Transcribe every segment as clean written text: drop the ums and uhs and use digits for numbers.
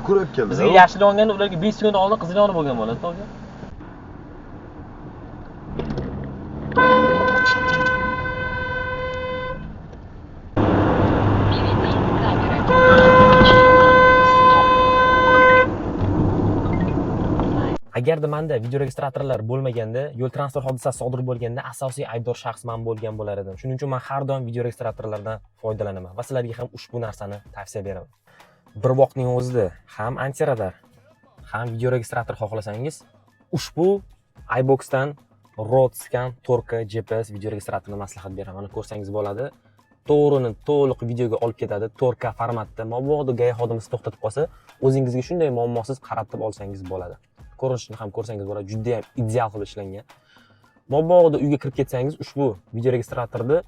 ko'rayotganlar. Bizga yashiringanda ularga 5 sekund oldin qizil yonib bo'lgan bo'ladi, to'g'ri? Agarda menda video registratorlar bo'lmaganda, yo'l transport hodisasi sodir bo'lganda asosiy aybdor shaxs men bo'lgan bo'lar edim. Shuning uchun men har doim video registratorlardan foydalanaman va sizlarga ham ushbu narsani tavsiya beraman. Bir vaqtning o'zida ham antiradar, ham video registrator xohlasangiz, ushbu iBoxdan Rodscan 4K GPS video registratorini maslahat beraman. Mana ko'rsangiz bo'ladi. To'g'rini to'liq videoga olib ketadi, 4K formatda. Mabodo GAI xodimasi to'xtatib qolsa, o'zingizga shunday muammosiz qaratib olsangiz bo'ladi. Ko'rinishini ham ko'rsangiz bo'ladi, juda ham ideal qilib ishlangan. Mabodo uyga kirib ketsangiz, ushbu video registratorni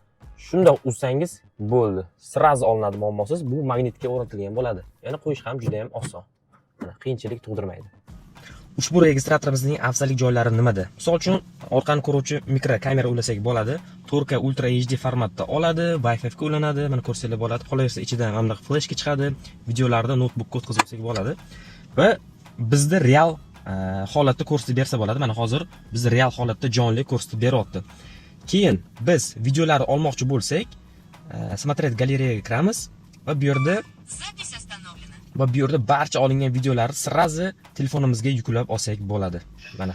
shunday uzsangiz bo'ldi. Sraz olinadi muammosiz. Bu magnitga o'rnatilgan bo'ladi. Ya'ni qo'yish ham juda ham oson. Mana qiyinchilik tug'dirmaydi. Ushbu registratorimizning afzallik joylari nimada? Misol uchun, orqani ko'ruvchi mikro kamera ulasak bo'ladi. 4K Ultra HD formatda oladi, Wi-Fi ga ulanadi. Mana ko'rsanglar bo'ladi. Qolaversa ichidan mana bunday fleshka chiqadi. Videolarni notebookga o'tkazib olsak bo'ladi. Va bizda real holatda ko'rsatib bersa bo'ladi. Mana hozir biz real holatda jonli ko'rsatib beryapti. Keyin biz videolarni olmoqchi bo'lsak, смотреть galereyaga kiramiz va bu yerda barcha olingan videolarni sirazi telefonimizga yuklab olsak bo'ladi. Mana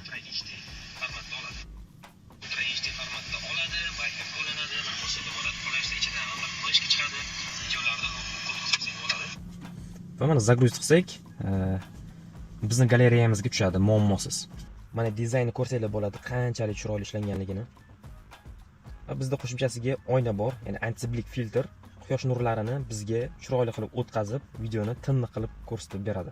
va mana загрузить qilsak, bizning galereyamizga tushadi muammosiz. Mana dizaynni ko'rsanglar bo'ladi, qanchalik chiroyli ishlanganligini. Va bizda qo'shimchasiga oyna bor, ya'ni anti-blik filtr quyosh nurlarini bizga chiroyli qilib o'tkazib, videoni tiniq qilib ko'rsatib beradi.